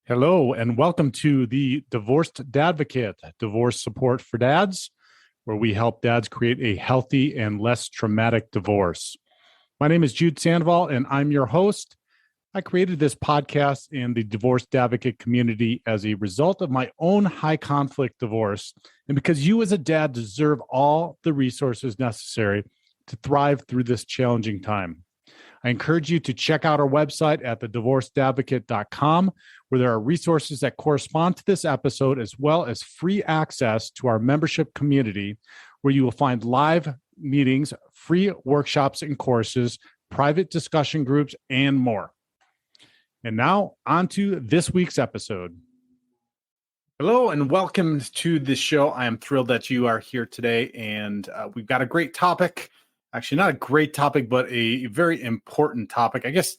Hello, and welcome to the Divorced Dadvocate, divorce support for dads, where we help dads create a healthy and less traumatic divorce. My name is Jude Sandoval, and I'm your host. I created this podcast and the Divorced Advocate community as a result of my own high conflict divorce, and because you as a dad deserve all the resources necessary to thrive through this challenging time. I encourage you to check out our website at thedivorcedadvocate.com, where there are resources that correspond to this episode, as well as free access to our membership community, where you will find live meetings, free workshops and courses, private discussion groups, and more. And now, on to this week's episode. Hello, and welcome to the show. I am thrilled that you are here today, and we've got a great topic. Actually, not a great topic, but a very important topic. I guess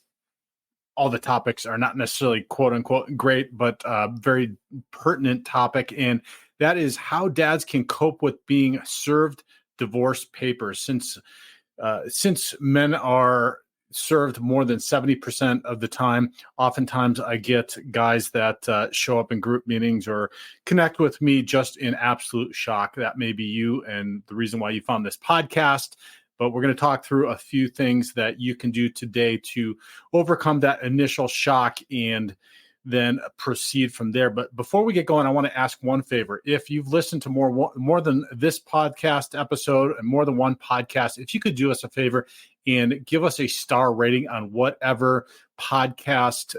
all the topics are not necessarily quote unquote great, but very pertinent topic. And that is how dads can cope with being served divorce papers. Since men are served more than 70% of the time, oftentimes I get guys that show up in group meetings or connect with me just in absolute shock. That may be you and the reason why you found this podcast. But we're going to talk through a few things that you can do today to overcome that initial shock and then proceed from there. But before we get going, I want to ask one favor. If you've listened to more than this podcast episode and more than one podcast, if you could do us a favor and give us a star rating on whatever podcast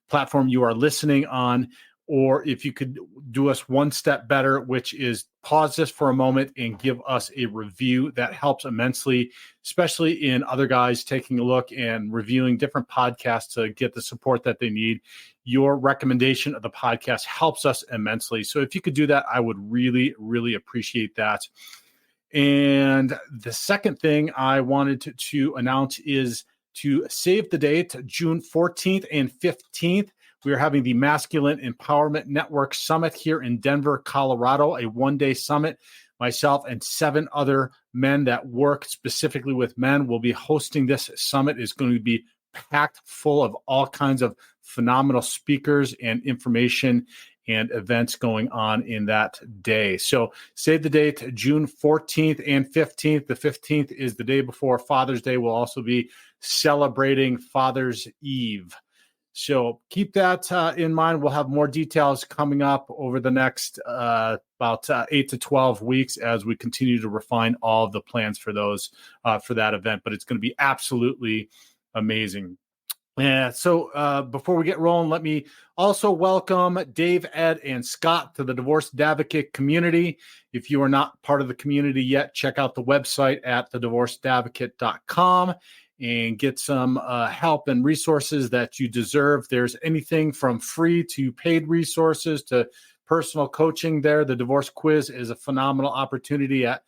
platform you are listening on, or if you could do us one step better, which is pause this for a moment and give us a review. That helps immensely, especially in other guys taking a look and reviewing different podcasts to get the support that they need. Your recommendation of the podcast helps us immensely. So if you could do that, I would really, really appreciate that. And the second thing I wanted to announce is to save the date, June 14th and 15th. We are having the Masculine Empowerment Network Summit here in Denver, Colorado, a one-day summit. Myself and 7 other men that work specifically with men will be hosting this summit. It's going to be packed full of all kinds of phenomenal speakers and information and events going on in that day. So save the date, June 14th and 15th. The 15th is the day before Father's Day. We'll also be celebrating Father's Eve. So keep that in mind. We'll have more details coming up over the next about 8 to 12 weeks as we continue to refine all of the plans for those for that event. But it's going to be absolutely amazing. So before we get rolling, let me also welcome Dave, Ed, and Scott to the Divorced Advocate community. If you are not part of the community yet, check out the website at thedivorcedadvocate.com. and get some help and resources that you deserve. There's anything from free to paid resources to personal coaching there. The divorce quiz is a phenomenal opportunity at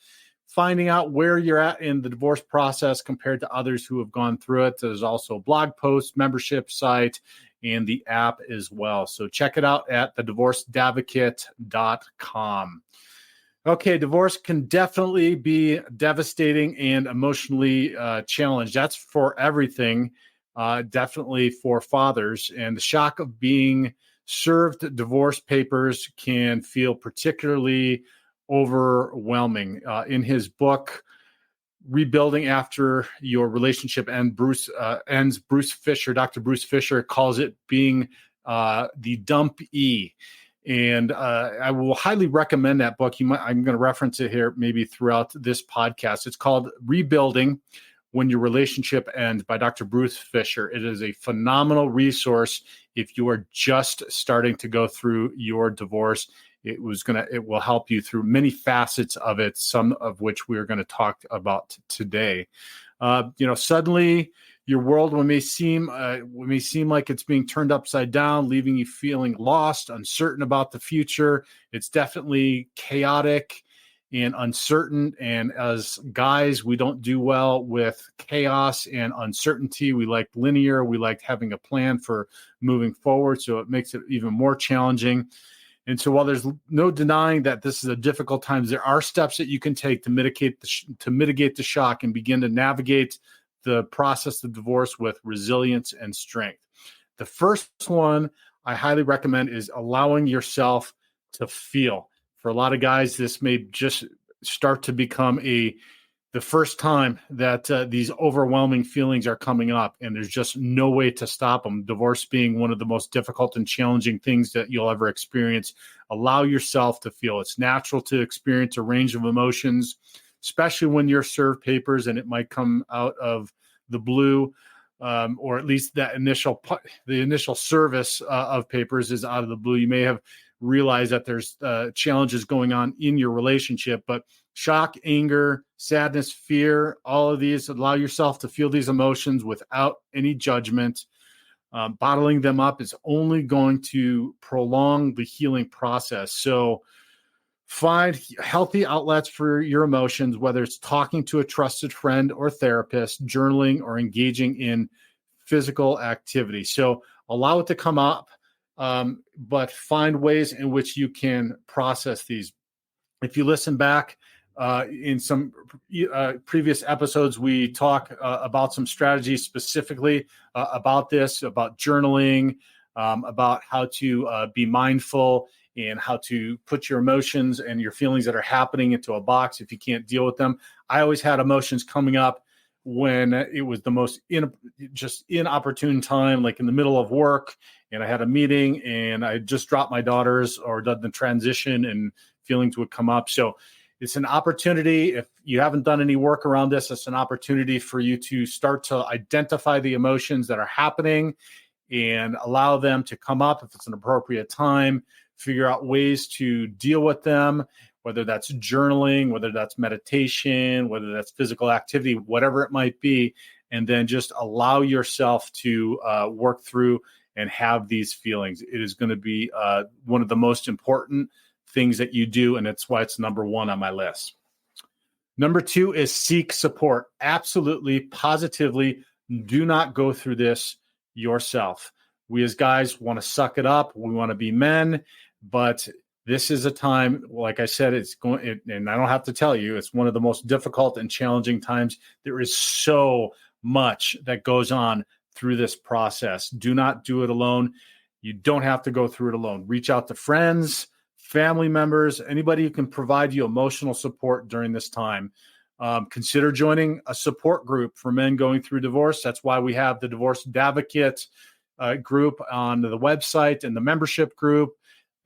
finding out where you're at in the divorce process compared to others who have gone through it. There's also a blog post, membership site, and the app as well. So check it out at thedivorcedadvocate.com. Okay, divorce can definitely be devastating and emotionally challenged. That's for everything, definitely for fathers. And the shock of being served divorce papers can feel particularly overwhelming. In his book, Rebuilding After Your Relationship Ends, Dr. Bruce Fisher calls it being the dump E. And I will highly recommend that book. I'm going to reference it here maybe throughout this podcast. It's called Rebuilding When Your Relationship Ends by Dr. Bruce Fisher. It is a phenomenal resource if you are just starting to go through your divorce. It will help you through many facets of it, some of which we are going to talk about today. Suddenly your world may seem like it's being turned upside down, leaving you feeling lost, uncertain about the future. It's definitely chaotic and uncertain. And as guys, we don't do well with chaos and uncertainty. We like linear. We like having a plan for moving forward. So it makes it even more challenging. And so while there's no denying that this is a difficult time, there are steps that you can take to mitigate the shock and begin to navigate the process of divorce with resilience and strength. The first one I highly recommend is allowing yourself to feel. For a lot of guys, this may just start to become the first time that these overwhelming feelings are coming up, and there's just no way to stop them. Divorce being one of the most difficult and challenging things that you'll ever experience. Allow yourself to feel. It's natural to experience a range of emotions, especially when you're served papers and it might come out of the blue, or at least the initial service of papers is out of the blue. You may have realized that there's challenges going on in your relationship, but shock, anger, sadness, fear, all of these, allow yourself to feel these emotions without any judgment. Bottling them up is only going to prolong the healing process. So find healthy outlets for your emotions, whether it's talking to a trusted friend or therapist, journaling, or engaging in physical activity. So allow it to come up, but find ways in which you can process these. If you listen back in some previous episodes, we talk about some strategies specifically about this, about journaling, about how to be mindful and how to put your emotions and your feelings that are happening into a box if you can't deal with them. I always had emotions coming up when it was the most inopportune time, like in the middle of work, and I had a meeting and I just dropped my daughters or done the transition, and feelings would come up. So it's an opportunity. If you haven't done any work around this, it's an opportunity for you to start to identify the emotions that are happening and allow them to come up if it's an appropriate time. Figure out ways to deal with them, whether that's journaling, whether that's meditation, whether that's physical activity, whatever it might be, and then just allow yourself to work through and have these feelings. It is going to be one of the most important things that you do, and that's why it's number one on my list. Number two is seek support. Absolutely, positively, do not go through this yourself. We as guys want to suck it up. We want to be men, but this is a time, like I said, and I don't have to tell you, it's one of the most difficult and challenging times. There is so much that goes on through this process. Do not do it alone. You don't have to go through it alone. Reach out to friends, family members, anybody who can provide you emotional support during this time. Consider joining a support group for men going through divorce. That's why we have the Divorce Advocate group on the website and the membership group.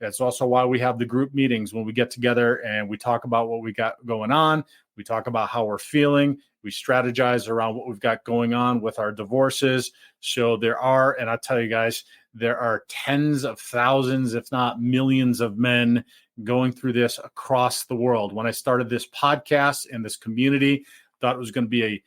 That's also why we have the group meetings when we get together and we talk about what we got going on. We talk about how we're feeling. We strategize around what we've got going on with our divorces. So there are, and I'll tell you guys, there are tens of thousands, if not millions of men going through this across the world. When I started this podcast and this community, thought it was going to be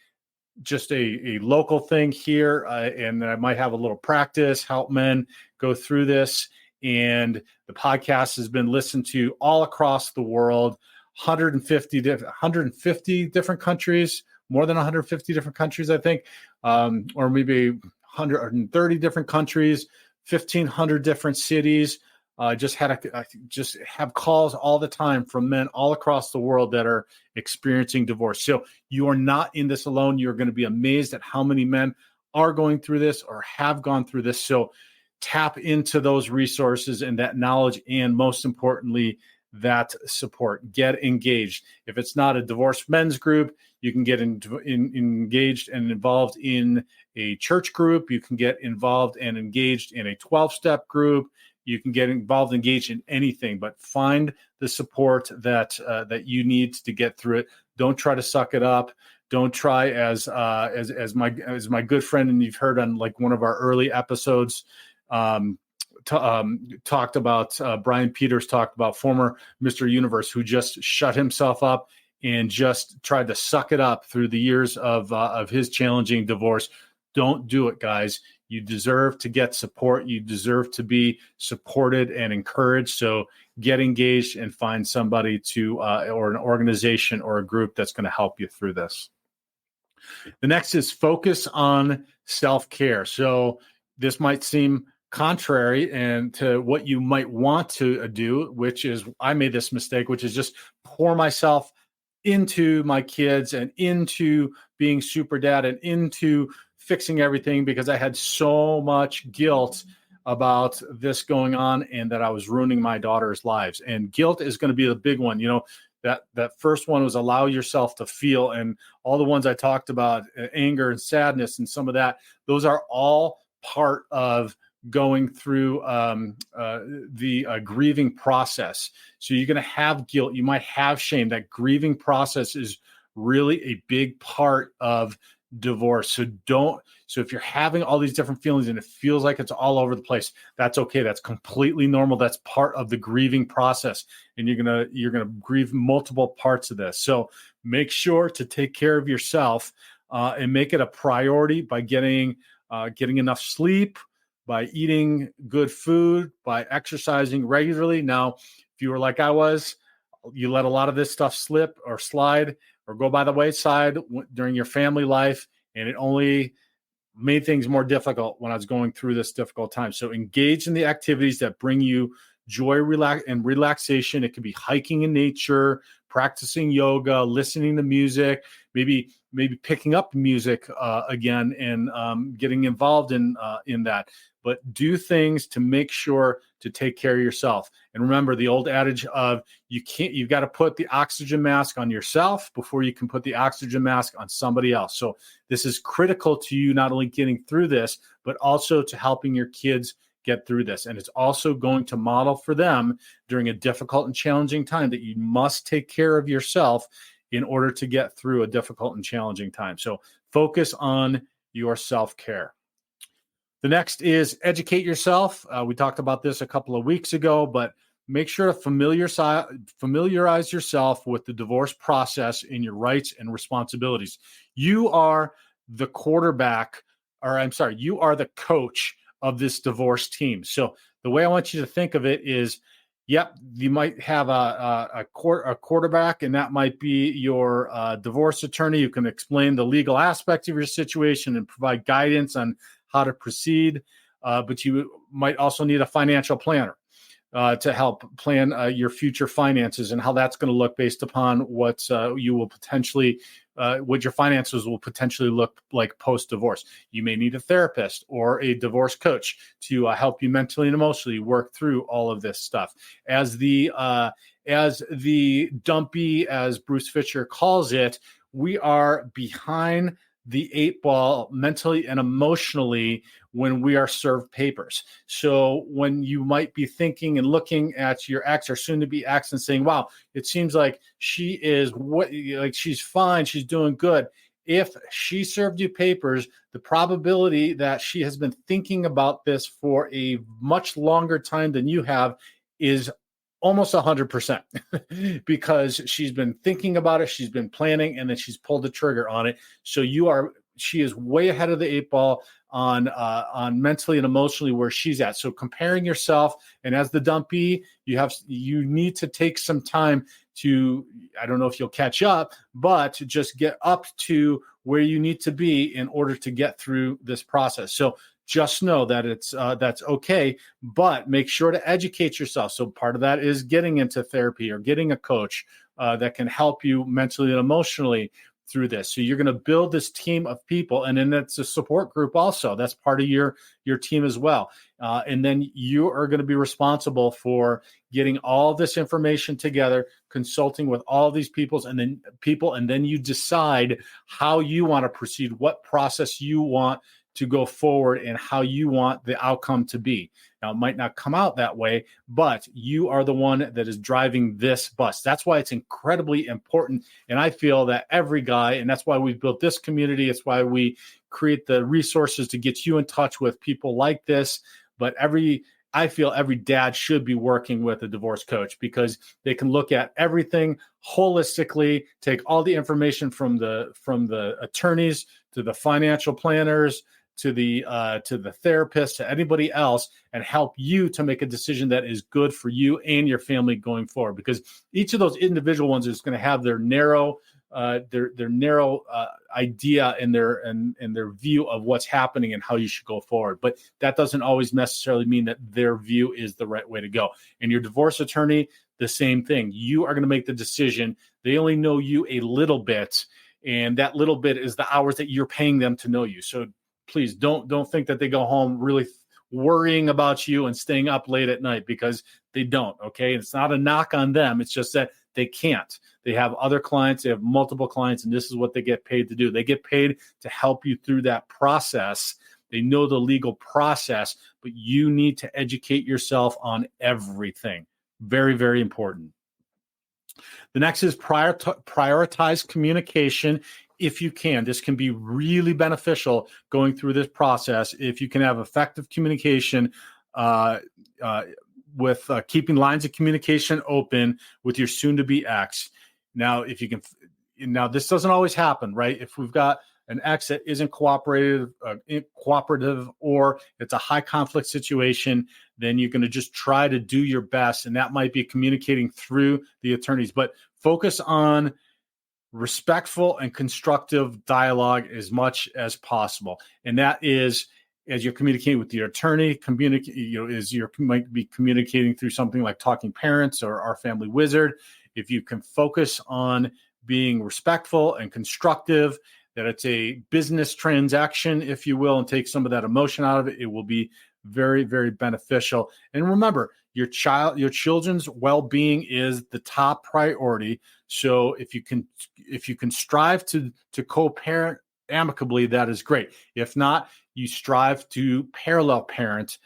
just a local thing here, and I might have a little practice, help men go through this. And the podcast has been listened to all across the world, 150 different countries, more than 150 different countries, I think, or maybe 130 different countries, 1,500 different cities. Just have calls all the time from men all across the world that are experiencing divorce. So you are not in this alone. You're going to be amazed at how many men are going through this or have gone through this. So tap into those resources and that knowledge, and most importantly, that support. Get engaged. If it's not a divorced men's group, you can get engaged and involved in a church group. You can get involved and engaged in a 12-step group. You can get involved, engaged in anything, but find the support that you need to get through it. Don't try to suck it up. Don't try as my good friend, and you've heard on like one of our early episodes, talked about Brian Peters talked about former Mr. Universe who just shut himself up and just tried to suck it up through the years of his challenging divorce. Don't do it, guys. You deserve to get support. You deserve to be supported and encouraged. So get engaged and find somebody or an organization or a group that's going to help you through this. The next is focus on self-care. So this might seem contrary and to what you might want to do, which is, I made this mistake, which is just pour myself into my kids and into being super dad and into fixing everything because I had so much guilt about this going on and that I was ruining my daughter's lives. And guilt is going to be the big one. That first one was allow yourself to feel, and all the ones I talked about, anger and sadness and some of that, those are all part of going through the grieving process. So you're going to have guilt. You might have shame. That grieving process is really a big part of divorce. So if you're having all these different feelings and it feels like it's all over the place, that's okay. That's completely normal. That's part of the grieving process. And you're going to grieve multiple parts of this. So make sure to take care of yourself and make it a priority by getting enough sleep, by eating good food, by exercising regularly. Now, if you were like I was, you let a lot of this stuff slip or slide or go by the wayside during your family life, and it only made things more difficult when I was going through this difficult time. So engage in the activities that bring you joy, and relaxation. It could be hiking in nature, practicing yoga, listening to music, maybe picking up music again and getting involved in that. But do things to make sure to take care of yourself. And remember the old adage of you've got to put the oxygen mask on yourself before you can put the oxygen mask on somebody else. So this is critical to you not only getting through this, but also to helping your kids get through this. And it's also going to model for them during a difficult and challenging time that you must take care of yourself in order to get through a difficult and challenging time. So focus on your self-care. The next is educate yourself. We talked about this a couple of weeks ago, but make sure to familiarize yourself with the divorce process and your rights and responsibilities. You are the you are the coach of this divorce team. So the way I want you to think of it is, you might have a quarterback, and that might be your divorce attorney who can explain the legal aspects of your situation and provide guidance on how to proceed. But you might also need a financial planner to help plan your future finances and how that's going to look based upon what your finances will potentially look like post-divorce. You may need a therapist or a divorce coach to help you mentally and emotionally work through all of this stuff. As the dumpy, as Bruce Fisher calls it, we are behind the 8 ball mentally and emotionally when we are served papers. So when you might be thinking and looking at your ex or soon to be ex and saying, wow, it seems like she's fine, she's doing good. If she served you papers, the probability that she has been thinking about this for a much longer time than you have is almost 100% because she's been thinking about it, she's been planning, and then she's pulled the trigger on it. So she is way ahead of the 8 ball on mentally and emotionally where she's at. So comparing yourself, and as the dumpy, you need to take some time to, I don't know if you'll catch up, but to just get up to where you need to be in order to get through this process. So just know that that's okay, but make sure to educate yourself. So part of that is getting into therapy or getting a coach that can help you mentally and emotionally through this. So you're going to build this team of people, and then that's a support group also. That's part of your team as well. And then you are going to be responsible for getting all this information together, consulting with all these people, and then you decide how you want to proceed, what process you want to go forward, and how you want the outcome to be. Now, it might not come out that way, but you are the one that is driving this bus. That's why it's incredibly important. And I feel that every guy, and that's why we've built this community, it's why we create the resources to get you in touch with people like this. But I feel every dad should be working with a divorce coach because they can look at everything holistically, take all the information from the attorneys to the financial planners, to the therapist, to anybody else, and help you to make a decision that is good for you and your family going forward. Because each of those individual ones is going to have their narrow idea and their view of what's happening and how you should go forward. But that doesn't always necessarily mean that their view is the right way to go. And your divorce attorney, the same thing. You are going to make the decision. They only know you a little bit, and that little bit is the hours that you're paying them to know you. So please don't think that they go home really worrying about you and staying up late at night, because they don't. Okay. It's not a knock on them. It's just that they can't. They have other clients. They have multiple clients, and this is what they get paid to do. They get paid to help you through that process. They know the legal process, but you need to educate yourself on everything. Very, very important. The next is prioritize communication if you can. This can be really beneficial going through this process if you can have effective communication with keeping lines of communication open with your soon-to-be ex. Now, if you can, now this doesn't always happen, right? If we've got an ex that isn't cooperative, or it's a high conflict situation, then you're going to just try to do your best, and that might be communicating through the attorneys. But focus on respectful and constructive dialogue as much as possible, and that is as you're communicating with your attorney. As you might be communicating through something like Talking Parents or Our Family Wizard. If you can focus on being respectful and constructive, that it's a business transaction, if you will, and take some of that emotion out of it, it will be very, very beneficial. And remember, your children's well-being is the top priority. So if you can strive to co-parent amicably, that is great. If not, you strive to parallel parent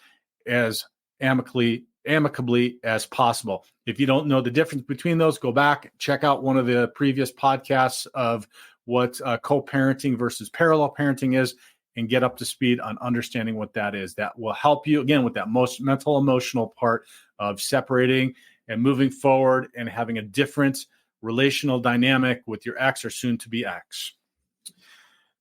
as amicably as possible. If you don't know the difference between those, go back, check out one of the previous podcasts of what co-parenting versus parallel parenting is, and get up to speed on understanding what that is. That will help you, again, with that most mental, emotional part of separating and moving forward and having a different relational dynamic with your ex or soon-to-be ex.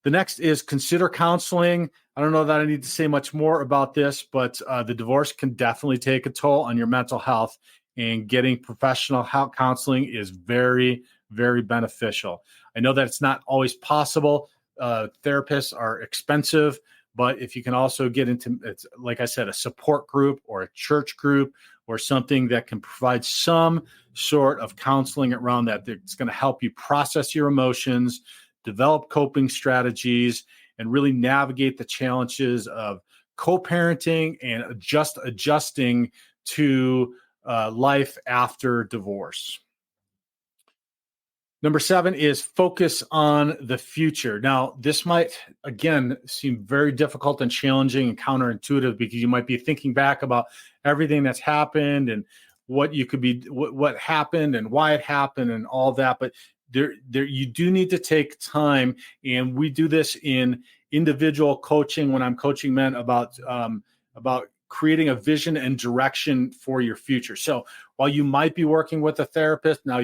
The next is consider counseling. I don't know that I need to say much more about this, but the divorce can definitely take a toll on your mental health, and getting professional counseling is very, very beneficial. I know that it's not always possible. Therapists are expensive, but if you can also get into, it's like I said, a support group or a church group or something that can provide some sort of counseling around that, it's going to help you process your emotions, develop coping strategies, and really navigate the challenges of co-parenting and adjusting to life after divorce. Number 7 is focus on the future. Now, this might, again, seem very difficult and challenging and counterintuitive, because you might be thinking back about everything that's happened and what happened and why it happened and all that. But there, you do need to take time, and we do this in individual coaching when I'm coaching men about creating a vision and direction for your future. So while you might be working with a therapist while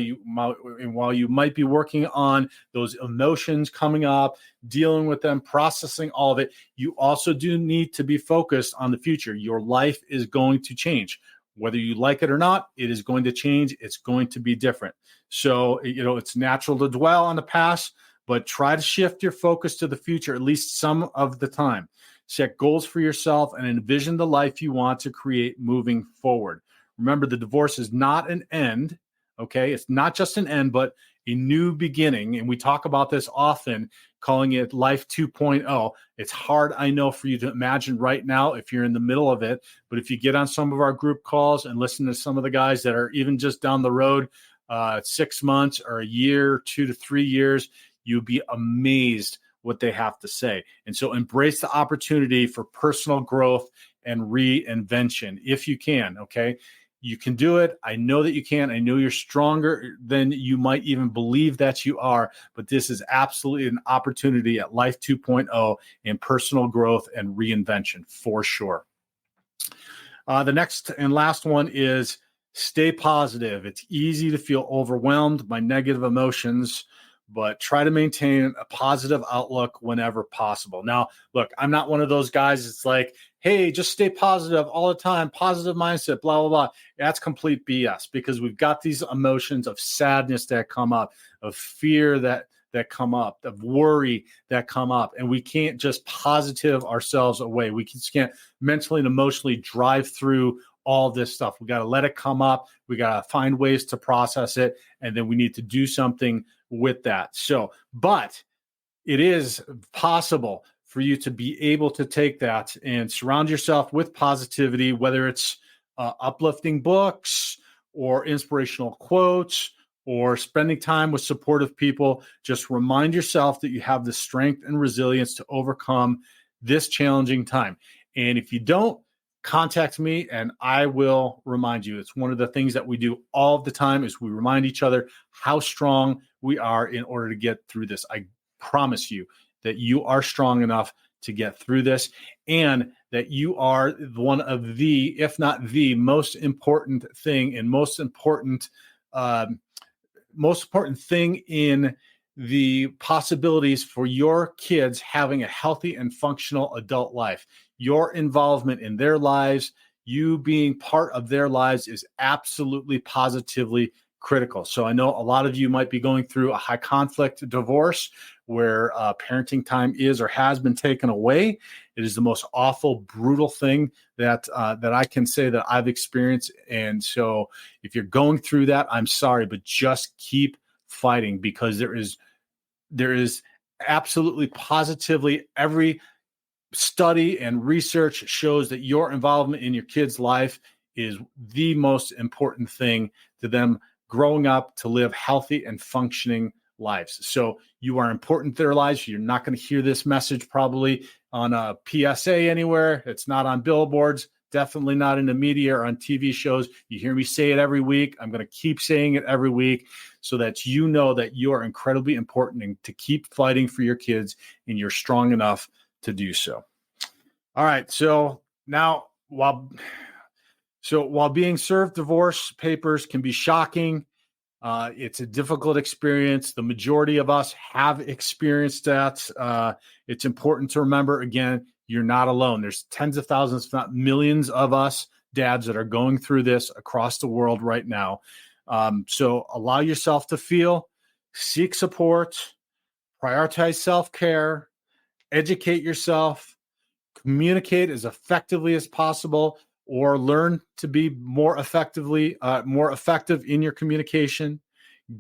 you might be working on those emotions coming up, dealing with them, processing all of it, you also do need to be focused on the future. Your life is going to change. Whether you like it or not, it is going to change. It's going to be different. So, it's natural to dwell on the past, but try to shift your focus to the future at least some of the time. Set goals for yourself and envision the life you want to create moving forward. Remember, the divorce is not an end, okay? It's not just an end, but a new beginning. And we talk about this often, calling it Life 2.0. It's hard, I know, for you to imagine right now if you're in the middle of it. But if you get on some of our group calls and listen to some of the guys that are even just down the road, 6 months or a year, 2 to 3 years, you'll be amazed what they have to say. And so embrace the opportunity for personal growth and reinvention if you can, okay? You can do it. I know that you can. I know you're stronger than you might even believe that you are, but this is absolutely an opportunity at Life 2.0 in personal growth and reinvention for sure. The next and last one is stay positive. It's easy to feel overwhelmed by negative emotions, but try to maintain a positive outlook whenever possible. Now, look, I'm not one of those guys. It's like, hey, just stay positive all the time, positive mindset, blah, blah, blah. That's complete BS, because we've got these emotions of sadness that come up, of fear that come up, of worry that come up, and we can't just positive ourselves away. We just can't mentally and emotionally drive through all this stuff. We got to let it come up. We got to find ways to process it, and then we need to do something with that. So, but it is possible for you to be able to take that and surround yourself with positivity, whether it's uplifting books or inspirational quotes or spending time with supportive people. Just remind yourself that you have the strength and resilience to overcome this challenging time. And if you don't, contact me and I will remind you. It's one of the things that we do all the time is we remind each other how strong we are in order to get through this. I promise you that you are strong enough to get through this, and that you are one of the, if not the most important thing and most important thing in the possibilities for your kids having a healthy and functional adult life. Your involvement in their lives, you being part of their lives, is absolutely positively critical. So I know a lot of you might be going through a high conflict divorce where parenting time is or has been taken away. It is the most awful, brutal thing that I can say that I've experienced. And so if you're going through that, I'm sorry, but just keep fighting, because there is absolutely positively every study and research shows that your involvement in your kid's life is the most important thing to them growing up to live healthy and functioning lives. So you are important to their lives. You're not going to hear this message probably on a PSA anywhere. It's not on billboards, definitely not in the media or on TV shows. You hear me say it every week. I'm going to keep saying it every week so that you know that you are incredibly important and to keep fighting for your kids, and you're strong enough to do so. All right. So now while being served divorce papers can be shocking, it's a difficult experience. The majority of us have experienced that. It's important to remember, again, you're not alone. There's tens of thousands, if not millions of us dads that are going through this across the world right now. So allow yourself to feel, seek support, prioritize self-care, educate yourself, communicate as effectively as possible, or learn to be more effective in your communication.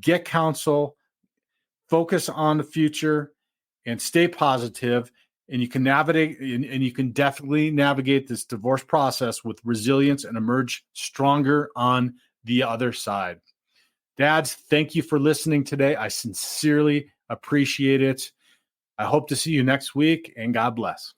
Get counsel, focus on the future, and stay positive. And you can navigate, and you can definitely navigate this divorce process with resilience and emerge stronger on the other side. Dads, thank you for listening today. I sincerely appreciate it. I hope to see you next week, and God bless.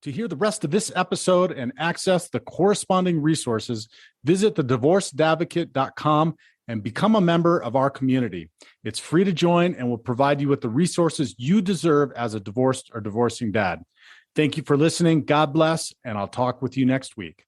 To hear the rest of this episode and access the corresponding resources, visit thedivorcedadvocate.com and become a member of our community. It's free to join and will provide you with the resources you deserve as a divorced or divorcing dad. Thank you for listening. God bless, and I'll talk with you next week.